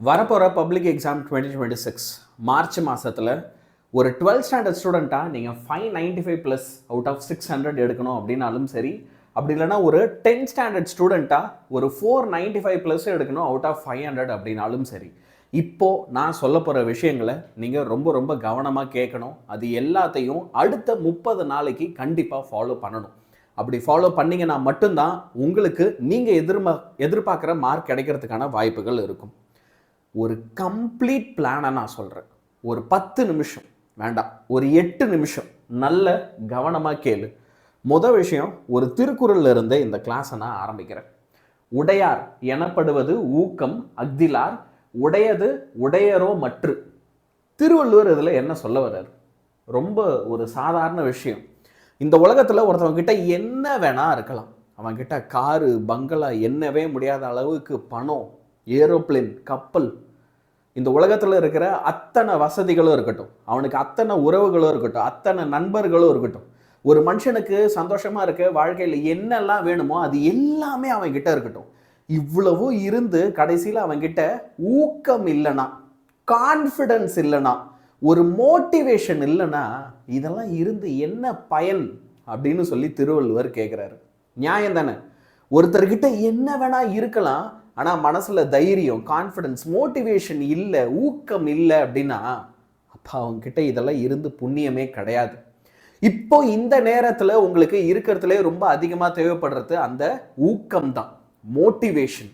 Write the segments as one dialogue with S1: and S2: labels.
S1: வரப்போகிற public exam 2026 March மாதத்தில் ஒரு 12th ஸ்டாண்டர்ட் ஸ்டூடெண்ட்டாக நீங்கள் 595 ப்ளஸ் அவுட் ஆஃப் 600 எடுக்கணும் அப்படின்னாலும் சரி, அப்படி இல்லைனா ஒரு 10th ஸ்டாண்டர்ட் ஸ்டூடெண்ட்டாக ஒரு 495 ப்ளஸ் எடுக்கணும் அவுட் ஆஃப் 500 அப்படின்னாலும் சரி. இப்போது நான் சொல்ல போகிற விஷயங்களை நீங்கள் ரொம்ப ரொம்ப கவனமாக கேட்கணும். அது எல்லாத்தையும் அடுத்த 30 நாளைக்கு கண்டிப்பாக ஃபாலோ பண்ணணும். அப்படி ஃபாலோ பண்ணிங்கன்னா மட்டும்தான் உங்களுக்கு நீங்கள் எதிர்பார்க்குற மார்க் கிடைக்கிறதுக்கான வாய்ப்புகள் இருக்கும். ஒரு கம்ப்ளீட் பிளானை நான் சொல்கிறேன். ஒரு 10 நிமிஷம் வேண்டாம், ஒரு 8 நிமிஷம் நல்ல கவனமாக கேளு. முதல் விஷயம், ஒரு திருக்குறள்ல இருந்து இந்த கிளாஸை நான் ஆரம்பிக்கிறேன். உடையார் எனப்படுவது ஊக்கம் அஃதிலார், உடையது உடையரோ மற்று. திருவள்ளுவர் இதில் என்ன சொல்ல வர்றார்? ரொம்ப ஒரு சாதாரண விஷயம். இந்த உலகத்தில் ஒருத்தவங்க கிட்ட என்ன வேணா இருக்கலாம். அவன்கிட்ட காரு பங்களா என்னவே முடியாத அளவுக்கு பணம், ஏரோப்ளேன், கப்பல், இந்த உலகத்தில் இருக்கிற அத்தனை வசதிகளும் இருக்கட்டும், அவனுக்கு அத்தனை உறவுகளும் இருக்கட்டும், அத்தனை நண்பர்களும் இருக்கட்டும், ஒரு மனுஷனுக்கு சந்தோஷமாக இருக்க வாழ்க்கையில் என்னெல்லாம் வேணுமோ அது எல்லாமே அவன்கிட்ட இருக்கட்டும். இவ்வளவு இருந்து கடைசியில் அவன்கிட்ட ஊக்கம் இல்லைனா, கான்ஃபிடன்ஸ் இல்லைனா, ஒரு மோட்டிவேஷன் இல்லைன்னா இதெல்லாம் இருந்து என்ன பயன் அப்படின்னு சொல்லி திருவள்ளுவர் கேட்குறாரு. நியாயம் தானே? ஒருத்தர்கிட்ட என்ன வேணா இருக்கலாம், ஆனால் மனசில் தைரியம், கான்ஃபிடன்ஸ், மோட்டிவேஷன் இல்லை, ஊக்கம் இல்லை அப்படின்னா அப்போ அவங்ககிட்ட இதெல்லாம் இருந்து புண்ணியமே கிடையாது. இப்போ இந்த நேரத்தில் உங்களுக்கு இருக்கிறதுலே ரொம்ப அதிகமாக தேவைப்படுறது அந்த ஊக்கம் தான், மோட்டிவேஷன்,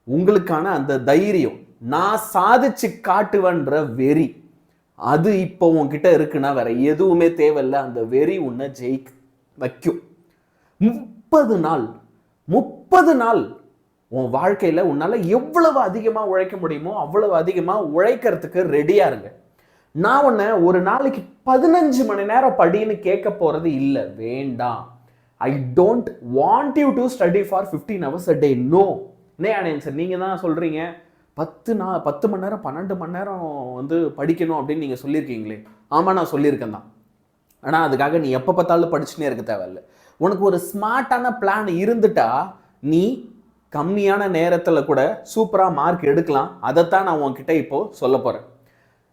S1: உங்களுக்கான அந்த தைரியம், நான் சாதிச்சு காட்டுவேன்ற வெறி. அது இப்போ உங்ககிட்ட இருக்குன்னா வேற எதுவுமே தேவையில்லை. அந்த வெறி உன்னை ஜெயிக்க வைக்கும். 30 நாள் உன் வாழ்க்கையில் உன்னால் எவ்வளவு அதிகமாக உழைக்க முடியுமோ அவ்வளவு அதிகமாக உழைக்கிறதுக்கு ரெடியாக இருங்க. நான் உன்னை ஒரு நாளைக்கு 15 மணி நேரம் படின்னு கேட்க போகிறது இல்லை, வேண்டாம். I don't want you to study for 15 hours a day. No. Sir நீங்கள் தான் சொல்கிறீங்க 10 மணி நேரம் 12 மணி நேரம் வந்து படிக்கணும் அப்படின்னு நீங்கள் சொல்லியிருக்கீங்களே. ஆமாம், நான் சொல்லியிருக்கேன் தான். ஆனால் அதுக்காக நீ எப்போ பார்த்தாலும் படிச்சுனே இருக்க தேவையில்லை. உனக்கு ஒரு ஸ்மார்ட்டான பிளான் இருந்துட்டா நீ கம்மியான நேரத்தில் கூட சூப்பராக மார்க் எடுக்கலாம். அதைத்தான் நான் உன்கிட்ட இப்போது சொல்ல போகிறேன்.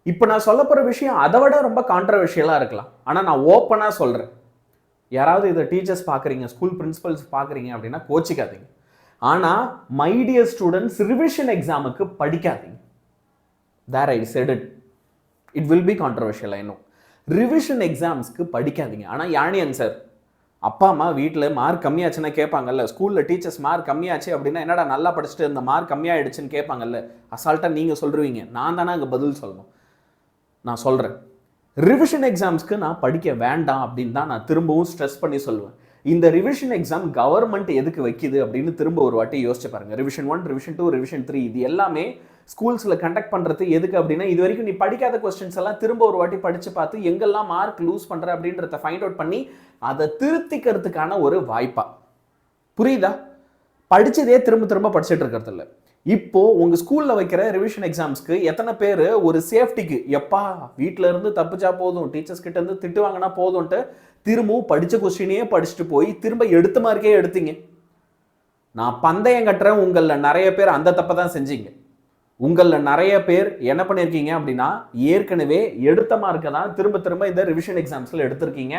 S1: இப்போ நான் சொல்ல போகிற விஷயம் அதை விட ரொம்ப கான்ட்ரவர்ஷியலாக இருக்கலாம். ஆனால் நான் ஓப்பனாக சொல்கிறேன். யாராவது இதை டீச்சர்ஸ் பார்க்குறீங்க, ஸ்கூல் பிரின்சிபல்ஸ் பார்க்குறீங்க அப்படின்னா கோச்சிக்காதீங்க. ஆனால் மை டியர் ஸ்டூடெண்ட்ஸ், ரிவிஷன் எக்ஸாமுக்கு படிக்காதீங்க. There I said it. It will be controversial, I know. Revision எக்ஸாம்ஸ்க்கு படிக்காதீங்க. ஆனால் யானியன் சார், அப்பா அம்மா வீட்டில் மார்க் கம்மியாச்சுன்னா கேட்பாங்கல்ல, ஸ்கூலில் டீச்சர்ஸ் மார்க் கம்மியாச்சு அப்படின்னா என்னடா நல்லா படிச்சுட்டு இந்த மார்க் கம்மியாகிடுச்சுன்னு கேட்பாங்கல்ல, அசால்ட்டாக நீங்கள் சொல்லுவீங்க. நான் தானே அங்கே பதில் சொல்லணும். நான் சொல்கிறேன், ரிவிஷன் எக்ஸாம்ஸ்க்கு நான் படிக்க வேண்டாம் அப்படின்னு தான் நான் திரும்பவும் ஸ்ட்ரெஸ் பண்ணி சொல்லுவேன். இந்த ரிவிஷன் எக்ஸாம் கவர்மெண்ட் எதுக்கு வைக்கிது அப்படின்னு திரும்ப ஒரு வாட்டி யோசிச்சு பாருங்க. ரிவிஷன் 1, ரிவிஷன் 2, ரிவிஷன் 3 இது எல்லாமே ஸ்கூல்ஸில் கண்டக்ட் பண்ணுறது எதுக்கு அப்படின்னா, இது வரைக்கும் நீ படிக்காத கொஸ்டின்ஸ் எல்லாம் திரும்ப ஒரு வாட்டி படித்து பார்த்து எங்கெல்லாம் மார்க் லூஸ் பண்ணுற அப்படின்றத ஃபைண்ட் அவுட் பண்ணி அதை திருத்திக்கிறதுக்கான ஒரு வாய்ப்பா. புரியுதா? படித்ததே திரும்ப திரும்ப படிச்சுட்டு இருக்கிறது இல்லை. இப்போ உங்கள் ஸ்கூலில் வைக்கிற ரிவிஷன் எக்ஸாம்ஸ்க்கு எத்தனை பேர் ஒரு சேஃப்டிக்கு எப்பா வீட்டில் இருந்து தப்பிச்சா போதும், டீச்சர்ஸ் கிட்ட இருந்து திட்டு வாங்கினா போதும்ன்ட்டு திரும்பவும் படித்த கொஸ்டினையே படிச்சுட்டு போய் திரும்ப எடுத்த மார்க்கே எடுத்தீங்க? நான் பந்தயம் கட்டுறேன், உங்களில் நிறைய பேர் அந்த தப்பை தான் செஞ்சீங்க. உங்களில் நிறைய பேர் என்ன பண்ணியிருக்கீங்க அப்படின்னா, ஏற்கனவே எடுத்த மார்க்கை தான் திரும்ப திரும்ப இந்த ரிவிஷன் எக்ஸாம்ஸில் எடுத்திருக்கீங்க.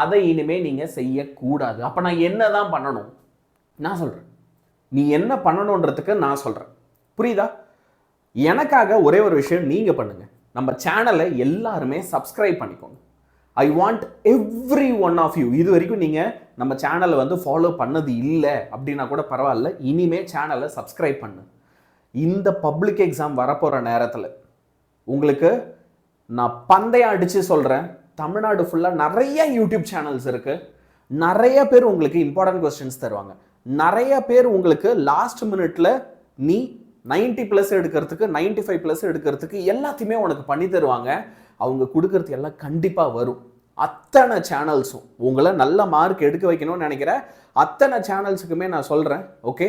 S1: அதை இனிமேல் நீங்கள் செய்யக்கூடாது. அப்போ நான் என்ன தான் பண்ணணும்? நான் சொல்கிறேன், நீ என்ன பண்ணணுன்றதுக்கு நான் சொல்கிறேன். புரியுதா? எனக்காக ஒரே ஒரு விஷயம் நீங்கள் பண்ணுங்கள். நம்ம சேனலை எல்லாருமே சப்ஸ்கிரைப் பண்ணிக்கோங்க. I want every one of you. இது வரைக்கும் நீங்கள் நம்ம சேனலை வந்து ஃபாலோ பண்ணது இல்லை அப்படின்னா கூட பரவாயில்ல, இனிமேல் சேனலை சப்ஸ்கிரைப் பண்ணு. இந்த பப்ளிக் எக்ஸாம் வரப்போகிற நேரத்தில் உங்களுக்கு நான் பந்தயம் அடித்து சொல்கிறேன், தமிழ்நாடு ஃபுல்லாக நிறைய யூடியூப் சேனல்ஸ் இருக்குது. நிறைய பேர் உங்களுக்கு இம்பார்ட்டன்ட் கொஸ்டின்ஸ் தருவாங்க. நிறைய பேர் உங்களுக்கு லாஸ்ட் மினிட்ல நீ 90+ எடுக்கிறதுக்கு, 95+ எடுக்கிறதுக்கு எல்லாத்தையுமே உனக்கு பண்ணி தருவாங்க. அவங்க கொடுக்கறது எல்லாம் கண்டிப்பாக வரும். அத்தனை சேனல்ஸும் உங்களை நல்ல மார்க் எடுக்க வைக்கணும்னு நினைக்கிற அத்தனை சேனல்ஸுக்குமே நான் சொல்கிறேன், ஓகே,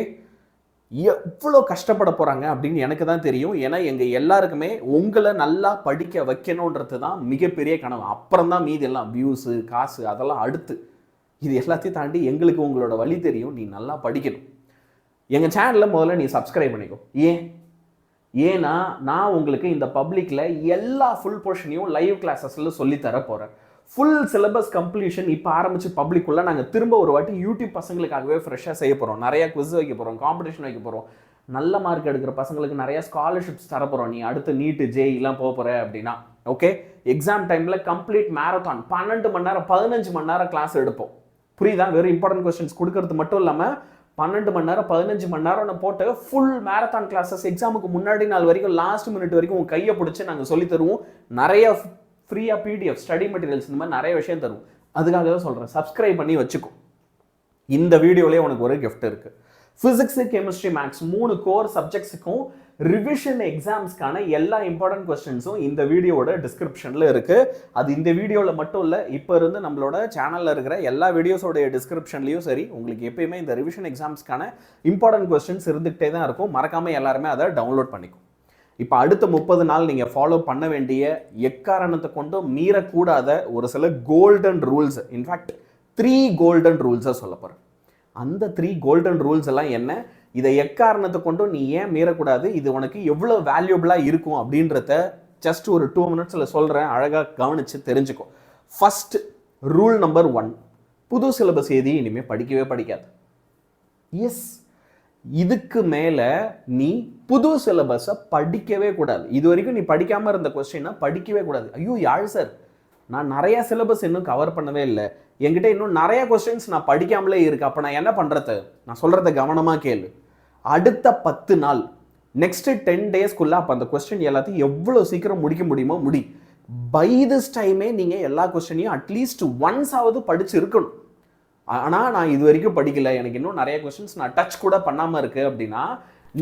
S1: எவ்வளோ கஷ்டப்பட போகிறாங்க அப்படின்னு எனக்கு தான் தெரியும். ஏன்னா எங்கள் எல்லாருக்குமே உங்களை நல்லா படிக்க வைக்கணுன்றது தான் மிகப்பெரிய கனவு. அப்புறம் தான் மீதி எல்லாம் வியூஸு, காசு அதெல்லாம் அடுத்து. இது எல்லாத்தையும் தாண்டி எங்களுக்கு உங்களோட வழி தெரியும், நீ நல்லா படிக்கணும். எங்கள் சேனலில் முதல்ல நீ சப்ஸ்கிரைப் பண்ணிக்கோ. ஏன் ஏன்னா நான் உங்களுக்கு இந்த பப்ளிக்கில் எல்லா ஃபுல் போர்ஷனையும் லைவ் கிளாஸஸில் சொல்லித்தர போகிறேன். ஃபுல் சிலபஸ் கம்ப்ளீஷன் இப்போ ஆரம்பிச்சு பப்ளிக்குள்ளே நாங்கள் திரும்ப ஒரு வாட்டி யூடியூப் பசங்களுக்காகவே ஃப்ரெஷ்ஷாக செய்ய போகிறோம். நிறையா குவிஸ் வைக்க போகிறோம், காம்படிஷன் வைக்க போகிறோம். நல்ல மார்க் எடுக்கிற பசங்களுக்கு நிறைய ஸ்காலர்ஷிப்ஸ் தர போகிறோம். நீ அடுத்து நீட்டு ஜேஇலாம் போக போகிற அப்படின்னா ஓகே. எக்ஸாம் டைமில் கம்ப்ளீட் மேரத்தான் 12 மணி நேரம் 15 மணி நேரம் கிளாஸ் எடுப்போம். புரியுதா? வெறும் இம்பார்ட்டன்ட் கொஸ்டின்ஸ் கொடுக்கறது மட்டும் இல்லாமல் 12 மணி நேரம் 15 மணி நேரம் போட்டு ஃபுல் மேரத்தான் கிளாஸஸ் எக்ஸாமுக்கு முன்னாடி நாள் வரைக்கும் லாஸ்ட் மினிட் வரைக்கும் உங்கள் கையை பிடிச்சி நாங்கள் சொல்லி தருவோம். நிறைய ஃப்ரீயாக பிடிஎஃப் ஸ்டடி மெட்டீரியல்ஸ் இந்த மாதிரி நிறைய விஷயம் தருவோம். அதுக்காக தான் சொல்கிறேன், சப்ஸ்கிரைப் பண்ணி வச்சுக்கோ. இந்த வீடியோலேயே உனக்கு ஒரு கிஃப்ட் இருக்குது. ஃபிசிக்ஸு, கெமிஸ்ட்ரி, மேக்ஸ் 3 கோர் சப்ஜெக்ட்ஸுக்கும் ரிவிஷன் எக்ஸாம்ஸ்க்கான எல்லா இம்பார்ட்டன்ட் கொஸ்டின்ஸும் இந்த வீடியோட டிஸ்கிரிப்ஷனில் இருக்குது. அது இந்த வீடியோவில் மட்டும் இல்லை, இப்போ இருந்து நம்மளோட சேனலில் இருக்கிற எல்லா வீடியோஸோடைய டிஸ்கிரிப்ஷன்லையும் சரி, உங்களுக்கு எப்பயுமே இந்த ரிவிஷன் எக்ஸாம்ஸ்க்கான இம்பார்ட்டன்ட் கொஸ்டின்ஸ் இருந்துகிட்டே தான் இருக்கும். மறக்காமல் எல்லாருமே அதை டவுன்லோட் பண்ணிக்கும். இப்போ அடுத்த 30 நாள் நீங்கள் ஃபாலோ பண்ண வேண்டிய எக்காரணத்தை கொண்டு மீறக்கூடாத ஒரு சில கோல்டன் ரூல்ஸ், இன்ஃபேக்ட் 3 கோல்டன் ரூல்ஸை சொல்ல போகிறேன். அந்த 3 கோல்டன் ரூல்ஸ் எல்லாம் என்ன, இதை எக்காரணத்தை கொண்டு நீ ஏன் மீறக்கூடாது, இது உனக்கு எவ்வளோ வேல்யூபிளாக இருக்கும் அப்படின்றத ஜஸ்ட் ஒரு 2 மினிட்ஸில் சொல்கிறேன். அழகாக கவனித்து தெரிஞ்சுக்கோ. ஃபர்ஸ்ட் ரூல் நம்பர் 1, புது சிலபஸ் எதையும் இனிமேல் படிக்கவே படிக்காது. எஸ், இதுக்கு மேலே நீ புது சிலபஸை படிக்கவே கூடாது. இது வரைக்கும் நீ படிக்காமல் இருந்த கொஸ்டினை படிக்கவே கூடாது. ஐயோ யாழ் சார், நான் நிறைய சிலபஸ் இன்னும் கவர் பண்ணவே இல்லை, என்கிட்ட இன்னும் நிறைய கொஸ்டின்ஸ் நான் படிக்காமலே இருக்கு, அப்போ நான் என்ன பண்ணுறது? நான் சொல்கிறத கவனமாக கேளு. அடுத்த 10 நாள், நெக்ஸ்ட் 10 டேஸ்க்குள்ள அப்போ அந்த கொஸ்டின் எல்லாத்தையும் எவ்வளோ சீக்கிரம் முடிக்க முடியுமோ முடி. பை திஸ் டைமே நீங்கள் எல்லா கொஸ்டினையும் அட்லீஸ்ட் ஒன்ஸ் ஆவது படிச்சு இருக்கணும். ஆனால் நான் இது வரைக்கும் படிக்கல, எனக்கு இன்னும் நிறைய கொஸ்டின்ஸ் நான் டச் கூட பண்ணாமல் இருக்கு அப்படின்னா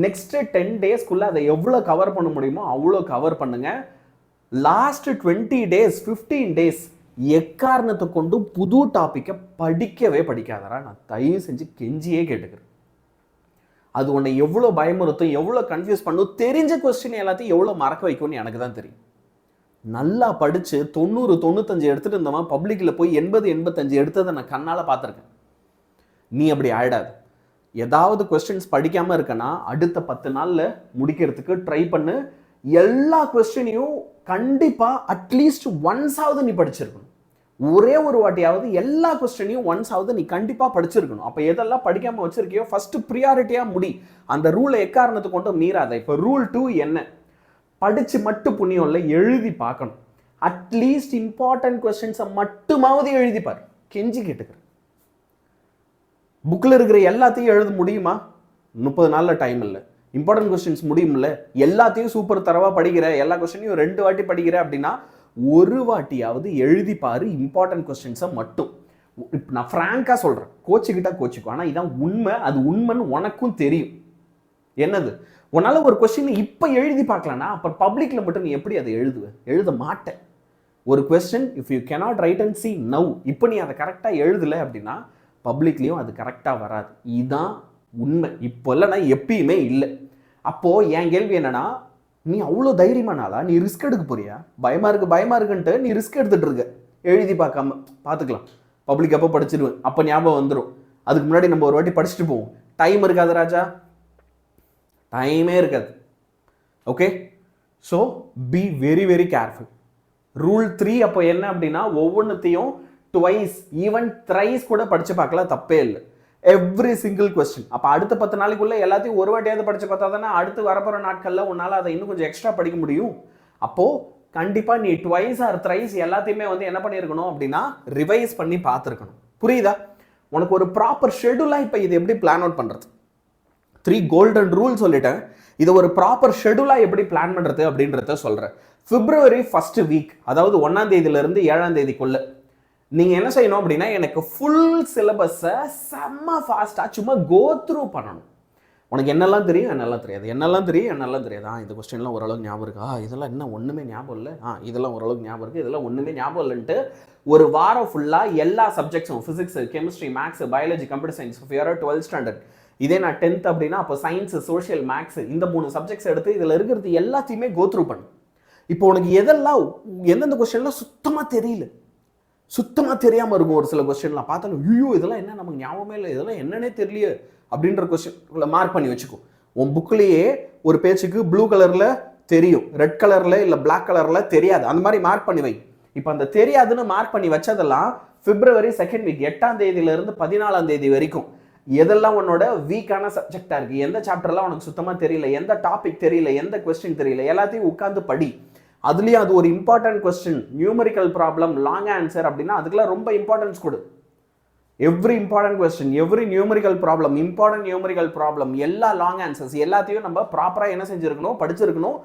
S1: நெக்ஸ்ட் 10 டேஸ்க்குள்ள அதை எவ்வளோ கவர் பண்ண முடியுமோ அவ்வளோ கவர் பண்ணுங்க. லாஸ்ட் 20 டேஸ் 15 டேஸ் எக்காரணத்தை கொண்டு புது டாப்பிக்கை படிக்கவே படிக்காதரா. நான் தயவு செஞ்சு கெஞ்சியே கேட்டுக்கிறேன். அது உன்னை எவ்வளோ பயமுறுத்தும், எவ்வளோ கன்ஃபியூஸ் பண்ணும், தெரிஞ்ச கொஸ்டின் எல்லாத்தையும் எவ்வளோ மறக்க வைக்கும்னு எனக்கு தான் தெரியும். நல்லா படித்து 90 95 எடுத்துகிட்டு இருந்தவன் பப்ளிக்கில் போய் 80 85 எடுத்ததை நான் கண்ணால் பார்த்துருக்கேன். நீ அப்படி ஆயிடாது. ஏதாவது கொஸ்டின்ஸ் படிக்காமல் இருக்கனா அடுத்த 10 நாளில் முடிக்கிறதுக்கு ட்ரை பண்ணு. எல்லா கொஸ்டினையும் கண்டிப்பாக அட்லீஸ்ட் ஒன்ஸாவது நீ படிச்சிருக்கணும். ஒரே ஒரு வாட்டியாவது எல்லா கொஸ்டினையும் ஒன்ஸாவது நீ கண்டிப்பாக படிச்சிருக்கணும். அப்போ எதெல்லாம் படிக்காமல் வச்சிருக்கியோ ஃபர்ஸ்ட் ப்ரியாரிட்டியாக முடி. அந்த ரூலை எக்காரணத்தை கொண்டு மீறாத. இப்போ ரூல் 2 என்ன? படித்து மட்டும் புண்ணியம் இல்லை, எழுதி பார்க்கணும். அட்லீஸ்ட் இம்பார்ட்டன்ட் கொஸ்டின்ஸை மட்டுமாவது எழுதிப்பார். கெஞ்சி கேட்டுக்கிறேன். புக்கில் இருக்கிற எல்லாத்தையும் எழுத முடியுமா? 30 நாளில் டைம் இல்லை. இம்பார்ட்டன்ட் கொஸ்டின்ஸ் முடியும்ல, எல்லாத்தையும் சூப்பர் தரவாக படிக்கிற, எல்லா கொஸ்டினையும் 2 வாட்டி படிக்கிற அப்படின்னா ஒரு வாட்டியாவது எழுதி பாரு இம்பார்ட்டன்ட் கொஸ்டின்ஸை மட்டும். இப்போ நான் ஃப்ராங்காக சொல்கிறேன், கோச்சிக்கிட்டா கோச்சிக்கும், ஆனால் இதான் உண்மை. அது உண்மைன்னு உனக்கும் தெரியும். என்னது, உன்னால் ஒரு கொஸ்டின் இப்போ எழுதி பார்க்கலன்னா அப்போ பப்ளிக்கில் மட்டும் நீ எப்படி அதை எழுத மாட்டேன். ஒரு question if you cannot right and C now, இப்போ நீ அதை கரெக்டாக எழுதலை அப்படின்னா பப்ளிக்லேயும் அது கரெக்டாக வராது. இதுதான் உண்மை. இப்போ இல்லைனா எப்பயுமே இல்லை. அப்போது என் கேள்வி என்னன்னா, நீ அவ்வளோ தைரியமானாலா? நீ ரிஸ்க் எடுக்க போறியா? பயமாக இருக்குன்ட்டு நீ ரிஸ்க் எடுத்துகிட்டு இருக்க. எழுதி பார்க்காம பார்த்துக்கலாம், பப்ளிக் அப்போ படிச்சிடுவேன், அப்போ ஞாபகம் வந்துடும். அதுக்கு முன்னாடி நம்ம ஒரு வாட்டி படிச்சுட்டு போவோம். டைம் இருக்காது ராஜா, டைமே இருக்காது. Okay, so be very very careful. Rule 3 அப்போ என்ன அப்படின்னா, ஒவ்வொன்றத்தையும் ட்வைஸ் ஈவன் த்ரைஸ் கூட படித்து பார்க்கலாம், தப்பே இல்லை. Every single question. அப்போ அடுத்த 10 நாளைக்குள்ளே எல்லாத்தையும் ஒரு வாட்டியாவது படித்து பார்த்தா தானே அடுத்து வரப்போகிற நாட்களில் உன்னால் அதை இன்னும் கொஞ்சம் எக்ஸ்ட்ரா படிக்க முடியும். அப்போது கண்டிப்பாக நீ ட்வைஸ் ஆர் த்ரைஸ் எல்லாத்தையுமே என்ன பண்ணியிருக்கணும் அப்படின்னா ரிவைஸ் பண்ணி பார்த்துருக்கணும். புரியுதா? உனக்கு ஒரு ப்ராப்பர் ஷெடியூலாக இப்போ இது எப்படி பிளான் அவுட் பண்ணுறது? 3 கோல்டன் ரூல் சொல்லிட்டேன். இதை ஒரு ப்ராப்பர் ஷெடியூலாக எப்படி பிளான் பண்ணுறது அப்படின்றத சொல்கிறேன். February 1st வீக், அதாவது 1ஆம் தேதியிலிருந்து 7ஆம் தேதிக்குள்ளே நீங்கள் என்ன செய்யணும் அப்படின்னா, எனக்கு ஃபுல் சிலபஸை செம்ம ஃபாஸ்ட்டாக சும்மா கோ த்ரூ பண்ணணும். உனக்கு என்னெல்லாம் தெரியும், என்னெல்லாம் தெரியாது, என்னெல்லாம் தெரியும், என்னெல்லாம் தெரியாது. இந்த கொஸ்டின்லாம் ஓரளவுக்கு ஞாபகம் இருக்கா, இதெல்லாம் என்ன ஒன்றுமே ஞாபகம் இல்லை, இதெல்லாம் ஓரளவுக்கு ஞாபகம் இருக்குது, இதெல்லாம் ஒன்றுமே ஞாபகம் இல்லைன்ட்டு ஒரு வாரம் ஃபுல்லாக எல்லா சப்ஜெக்ட்ஸும் physics, chemistry, maths, biology, computer science, ஃபியர் 12th ஸ்டாண்டர்ட், இதே நான் 10th அப்படின்னா அப்போ சயின்ஸ், சோஷியல், மேக்ஸ், இந்த 3 சப்ஜெக்ட்ஸ் எடுத்து இதில் இருக்கிறது எல்லாத்தையுமே கோ த்ரூ பண்ணு. இப்போ உனக்கு எதெல்லாம் எந்தெந்த கொஸ்டின்லாம் சுத்தமாக தெரியல, சுத்தமாக தெரியாமல் இருக்கும். ஒரு சில கொஸ்டின்லாம் பார்த்தாலும் ஐயோ இதெல்லாம் என்ன நமக்கு ஞாபகமே இல்லை, இதெல்லாம் என்னன்னே தெரியலையே அப்படின்ற கொஸ்டின் மார்க் பண்ணி வச்சுக்கோ. உன் புக்லேயே ஒரு பேஜுக்கு ப்ளூ கலரில் தெரியும், ரெட் கலரில் இல்லை பிளாக் கலரில் தெரியாது, அந்த மாதிரி மார்க் பண்ணி வை. இப்போ அந்த தெரியாதுன்னு மார்க் பண்ணி வச்சதெல்லாம் பிப்ரவரி 2nd வீக் 8ஆம் தேதியிலிருந்து 14ஆம் தேதி வரைக்கும் எதெல்லாம் உன்னோட வீக்கான சப்ஜெக்டா இருக்கு, எந்த சாப்டர்லாம் உனக்கு சுத்தமா தெரியல, எந்த டாபிக் தெரியல, எந்த கொஸ்டின் தெரியல, எல்லாத்தையும் உட்காந்து படி. அதுலயும் அது ஒரு important question, numerical problem, long answer அப்படின்னா அதுக்கெல்லாம் ரொம்ப இம்பார்ட்டன்ஸ் கொடு. Every important question, every numerical problem, important numerical problem, எல்லா லாங் ஆன்சர்ஸ் எல்லாத்தையும் நம்ம ப்ராப்பரா என்ன செஞ்சிருக்கணும், படிச்சிருக்கணும்.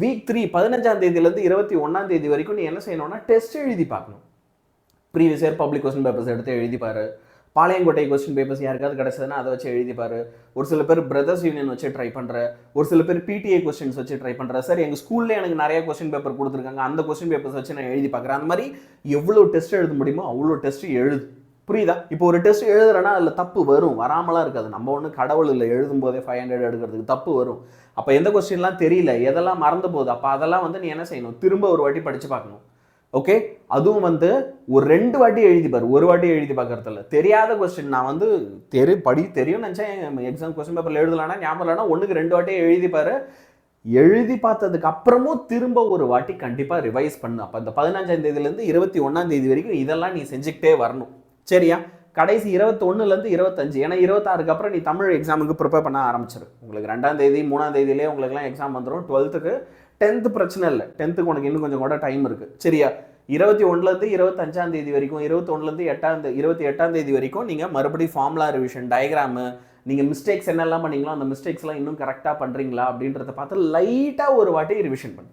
S1: வீக் 3 15ஆம் தேதியிலிருந்து 21ஆம் தேதி வரைக்கும் நீ என்ன செய்யணும்னா டெஸ்ட் எழுதி பார்க்கணும். Previous year public question papers எடுத்து எழுதி பாரு. பாளையங்கோட்டை கொஸ்டின் பேப்பர்ஸ் யாருக்காவது கிடைச்சதுன்னா அதை வச்சு எழுதி பாரு. ஒரு சில பேர் பிரதர்ஸ் யூனியன் வச்சு ட்ரை பண்ற, ஒரு சில பேர் பிடிஏ கொஸ்டின்ஸ் வச்சு ட்ரை பண்ற. சார் எங்க ஸ்கூல்ல எனக்கு நிறைய கொஸ்டின் பேப்பர் கொடுத்துருக்காங்க, அந்த கொஸ்டின் பேப்பர்ஸ் வச்சு நான் எழுதி பார்க்குறேன். அந்த மாதிரி எவ்வளோ டெஸ்ட் எழுத முடியுமோ அவ்வளோ டெஸ்ட் எழுது. புரியுதா? இப்போ ஒரு டெஸ்ட் எழுதுறேன்னா அதில் தப்பு வரும், வராமலாம் இருக்காது. நம்ம ஒன்றும் கடவுள் இல்லை, எழுதும் போதே 500 எடுக்கிறதுக்கு தப்பு வரும். அப்போ எந்த கொஸ்டின்லாம் தெரியல, எதெல்லாம் மறந்து போகுது, அப்போ அதெல்லாம் வந்து நீ என்ன செய்யணும், திரும்ப ஒரு வாட்டி படித்து பார்க்கணும். ஓகே, அதுவும் வந்து ஒரு 2 வாட்டி எழுதி பாரு, ஒரு வாட்டி எழுதி பார்க்கறதில்ல. தெரியாத கொஸ்டின் நான் வந்து தெரியும் நினச்சேன், எக்ஸாம் கொஸ்டின் பேப்பரில் எழுதலாம்னா ஞாபகம் இல்லைனா 1க்கு 2 வாட்டி எழுதி பாரு. எழுதி பார்த்ததுக்கு அப்புறமும் திரும்ப ஒரு வாட்டி கண்டிப்பாக ரிவைஸ் பண்ணு. அப்போ இந்த 15ஆம் தேதியிலேருந்து 21ஆம் தேதி வரைக்கும் இதெல்லாம் நீ செஞ்சுக்கிட்டே வரணும். சரியா? கடைசி 21லேருந்து 25, ஏன்னா 26க்கு அப்புறம் நீ தமிழ் எக்ஸாமுக்கு ப்ரிப்பேர் பண்ண ஆரம்பிச்சிரு. உங்களுக்கு 2ஆம் தேதி 3ஆம் தேதியிலே உங்களுக்குலாம் எக்ஸாம் வந்துடும். 12க்கு 10th பிரச்சனை இல்லை, 10த்துக்கு உனக்கு இன்னும் கொஞ்சம் கூட டைம் இருக்குது. சரியா? 21லேருந்து 25ஆம் தேதி வரைக்கும், 21லேருந்து 28ஆம் தேதி வரைக்கும் நீங்கள் மறுபடியும் ஃபார்முலா ரிவிஷன், டயக்ராமு, நீங்கள் மிஸ்டேக்ஸ் என்னெல்லாம் பண்ணீங்களோ அந்த மிஸ்டேக்ஸ்லாம் இன்னும் கரெக்டாக பண்ணுறீங்களா அப்படின்றத பார்த்து லைட்டாக ஒரு வாட்டி ரிவிஷன் பண்ணு.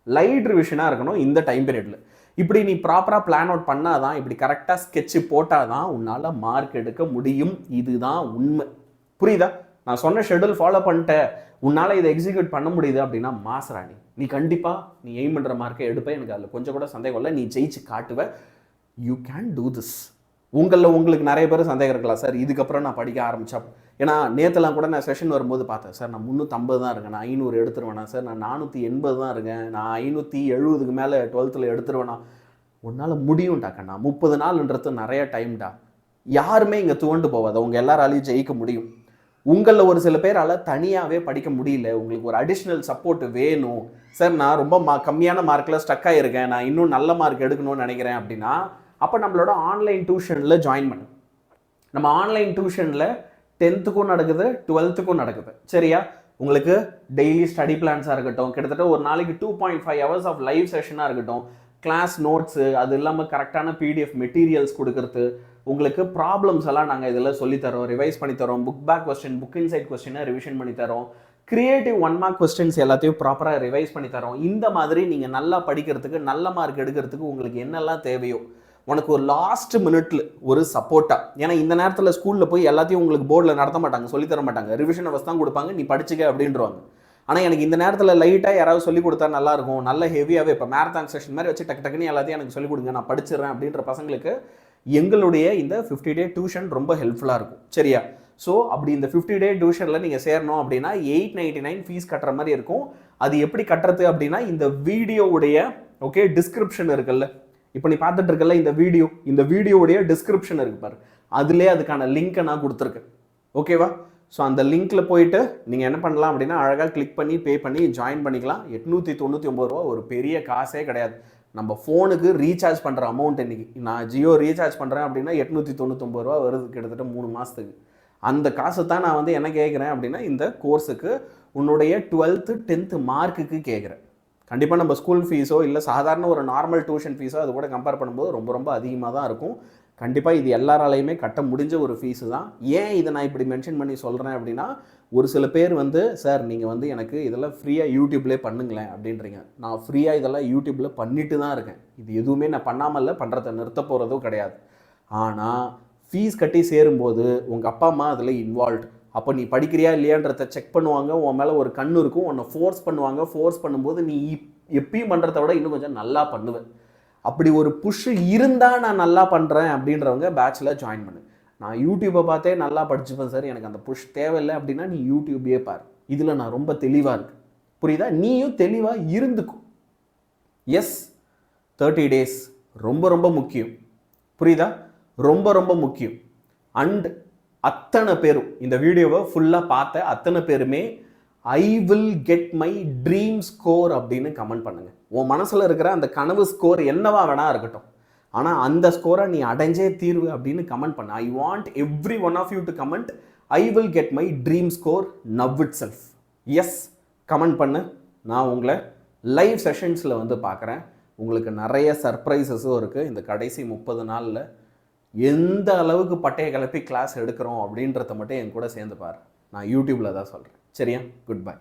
S1: லைட் ரிவிஷனாக இருக்கணும் இந்த டைம் பீரியடில். இப்படி நீ ப்ராப்பராக பிளான் அவுட் பண்ணாதான், இப்படி கரெக்டாக ஸ்கெட்சு போட்டால் தான் உன்னால் மார்க் எடுக்க முடியும். இதுதான் உண்மை. புரியுதா? நான் சொன்ன ஷெடியூல் ஃபாலோ பண்ணிட்டேன், உன்னால் இதை எக்ஸிக்யூட் பண்ண முடியுது அப்படின்னா மாசராணி, நீ கண்டிப்பாக நீ எய்ம் பண்ணுற மார்க்கை எடுப்ப. எனக்கு அதில் கொஞ்சம் கூட சந்தேகம் இல்லை, நீ ஜெயிச்சு காட்டுவ. You can do this. உங்களுக்கு நிறைய பேர் சந்தேகம் இருக்கலாம், சார் இதுக்கப்புறம் நான் படிக்க ஆரம்பித்தா, ஏன்னா நேற்றுலாம் கூட நான் செஷன் வரும்போது பார்த்தேன், சார் நான் 350 தான் இருக்கேன், நான் 500 எடுத்துருவேனா சார், நான் 480 தான் இருக்கேன், நான் 570க்கு மேலே 12th எடுத்துருவேனா. உன்னால் முடியும்டா கண்ணா, 30 நாள்ன்றது நிறைய டைம்டா. யாருமே இங்கே துவண்டு போவாது, உங்கள் எல்லாராலையும் ஜெயிக்க முடியும். உங்களில் ஒரு சில பேரால் தனியாகவே படிக்க முடியல, உங்களுக்கு ஒரு அடிஷ்னல் சப்போர்ட் வேணும். சார் நான் ரொம்ப கம்மியான மார்க்கில் ஸ்டக் ஆகிருக்கேன், நான் இன்னும் நல்ல மார்க் எடுக்கணும்னு நினைக்கிறேன் அப்படின்னா, அப்போ நம்மளோட ஆன்லைன் டியூஷனில் ஜாயின் பண்ணு. நம்ம ஆன்லைன் டியூஷனில் 10த்துக்கும் நடக்குது, 12த்துக்கும் நடக்குது. சரியா? உங்களுக்கு டெய்லி ஸ்டடி பிளான்ஸாக இருக்கட்டும், கிட்டத்தட்ட ஒரு நாளைக்கு 2.5 hours ஆஃப் லைவ் செஷனாக இருக்கட்டும், கிளாஸ் நோட்ஸு, அது இல்லாமல் கரெக்டான PDF மெட்டீரியல்ஸ் கொடுக்கறது, உங்களுக்கு ப்ராப்ளம்ஸ் எல்லாம் நாங்கள் இதில் சொல்லித்தரோம், ரிவைஸ் பண்ணித்தரோம், book back question, book inside கொஸ்டினை ரிவிஷன் பண்ணித்தரோம், கிரியேட்டிவ் 1 mark கொஸ்டின்ஸ் எல்லாத்தையும் ப்ராப்பராக ரிவைஸ் பண்ணித்தரோம். இந்த மாதிரி நீங்கள் நல்லா படிக்கிறதுக்கு, நல்ல மார்க் எடுக்கிறதுக்கு உங்களுக்கு என்னெல்லாம் தேவையோ, உனக்கு ஒரு லாஸ்ட் மினிட்ல ஒரு சப்போர்ட்டாக. ஏன்னா இந்த நேரத்தில் ஸ்கூலில் போய் எல்லாத்தையும் உங்களுக்கு போர்டில் நடத்த மாட்டாங்க, சொல்லித்தர மாட்டாங்க, ரிவிஷன் அவஸ் தான் கொடுப்பாங்க, நீ படிச்சுக்க அப்படின்றவாங்க. ஆனால் எனக்கு இந்த நேரத்தில் லைட்டாக யாராவது சொல்லிக் கொடுத்தா நல்லாயிருக்கும், நல்ல ஹெவியாகவே இப்போ மேரத்தான் செஷன் மாதிரி வச்சு டக்குன்னு எல்லாத்தையும் எனக்கு சொல்லிக் கொடுங்க, நான் படிச்சிடுறேன் அப்படின்ற பசங்களுக்கு எங்களுடைய இந்த 50 day டியூஷன் ரொம்ப ஹெல்ப்ஃபுல்லாக இருக்கும். சரியா? ஸோ அப்படி இந்த 50 day டியூஷனில் நீங்கள் சேரணும் அப்படின்னா 899 ஃபீஸ் கட்டுற மாதிரி இருக்கும். அது எப்படி கட்டுறது அப்படின்னா, இந்த வீடியோவுடைய டிஸ்கிரிப்ஷன் இருக்குல்ல, இப்போ நீ பார்த்துட்டு இருக்கல இந்த வீடியோவுடைய டிஸ்கிரிப்ஷன் இருக்கு பாரு, அதுலேயே அதுக்கான லிங்க்கை நான் கொடுத்துருக்கேன். ஓகேவா? ஸோ அந்த லிங்க்ல போயிட்டு நீங்கள் என்ன பண்ணலாம் அப்படின்னா, அழகாக கிளிக் பண்ணி பே பண்ணி ஜாயின் பண்ணிக்கலாம். 899 ரூபா ஒரு பெரிய காசே கிடையாது. நம்ம ஃபோனுக்கு ரீசார்ஜ் பண்ணுற அமௌண்ட் இன்னைக்கு, நான் ஜியோ ரீசார்ஜ் பண்ணுறேன் அப்படின்னா 899 ரூபா வருது, கிட்டத்தட்ட 3 மாதத்துக்கு. அந்த காசை தான் நான் வந்து என்ன கேட்குறேன் அப்படின்னா, இந்த கோர்ஸுக்கு உன்னுடைய 12th 10th மார்க்குக்கு கேட்குறேன். கண்டிப்பாக நம்ம ஸ்கூல் ஃபீஸோ இல்லை சாதாரண ஒரு நார்மல் டியூஷன் ஃபீஸோ அது கூட கம்பேர் பண்ணும்போது ரொம்ப ரொம்ப அதிகமாக தான் இருக்கும். கண்டிப்பாக இது எல்லாராலையுமே கட்ட முடிஞ்ச ஒரு ஃபீஸு தான். ஏன் இதை நான் இப்படி மென்ஷன் பண்ணி சொல்கிறேன் அப்படின்னா, ஒரு சில பேர் வந்து, சார் நீங்கள் வந்து எனக்கு இதெல்லாம் ஃப்ரீயாக யூடியூப்லேயே பண்ணுங்களேன் அப்படின்றீங்க. நான் ஃப்ரீயாக இதெல்லாம் யூடியூப்பில் பண்ணிட்டு தான் இருக்கேன். இது எதுவுமே நான் பண்ணாமல் இல்லை, பண்ணுறதை நிறுத்த போகிறதும் கிடையாது. ஆனால் ஃபீஸ் கட்டி சேரும்போது உங்கள் அப்பா அம்மா அதில் இன்வால்வ். அப்போ நீ படிக்கிறியா இல்லையான்றத செக் பண்ணுவாங்க, உன் மேலே ஒரு கண் இருக்கும், உன்னை ஃபோர்ஸ் பண்ணுவாங்க. ஃபோர்ஸ் பண்ணும்போது நீ எப்பயும் பண்ணுறத விட இன்னும் கொஞ்சம் நல்லா பண்ணுவேன். அப்படி ஒரு புஷ் இருந்தால் நான் நல்லா பண்ணுறேன் அப்படின்றவங்க பேட்சில் ஜாயின் பண்ணு. நான் யூடியூப்பை பார்த்தே நல்லா படிச்சுப்பேன் சார், எனக்கு அந்த புஷ் தேவையில்லை அப்படின்னா நீ யூடியூப்பே பாரு. இதில் நான் ரொம்ப தெளிவாக இருக்கேன். புரியுதா? நீயும் தெளிவாக இருந்துக்கும். எஸ், 30 days ரொம்ப ரொம்ப முக்கியம். புரியுதா? ரொம்ப ரொம்ப முக்கியம். அண்ட் அத்தனை பேரும் இந்த வீடியோவை ஃபுல்லாக பார்த்த அத்தனை பேருமே ஐ will get my dream score அப்படின்னு கமெண்ட் பண்ணுங்க. உன் மனசில் இருக்கிற அந்த கனவு ஸ்கோர் என்னவா வேணா இருக்கட்டும், ஆனால் அந்த ஸ்கோரை நீ அடைஞ்சே தீர்வு அப்படின்னு கமெண்ட் பண்ணு. I want every one of you to comment I will get my dream score now itself. Yes, comment பண்ணு. நான் உங்களை லைவ் செஷன்ஸில் வந்து பார்க்குறேன். உங்களுக்கு நிறைய சர்ப்ரைசஸும் இருக்குது. இந்த கடைசி 30 நாளில் எந்த அளவுக்கு பட்டையை கிளப்பி கிளாஸ் எடுக்கிறோம் அப்படின்றத மட்டும் என் கூட சேர்ந்து பாரு. நான் யூடியூப்பில் தான் சொல்கிறேன். சரியா? Good bye.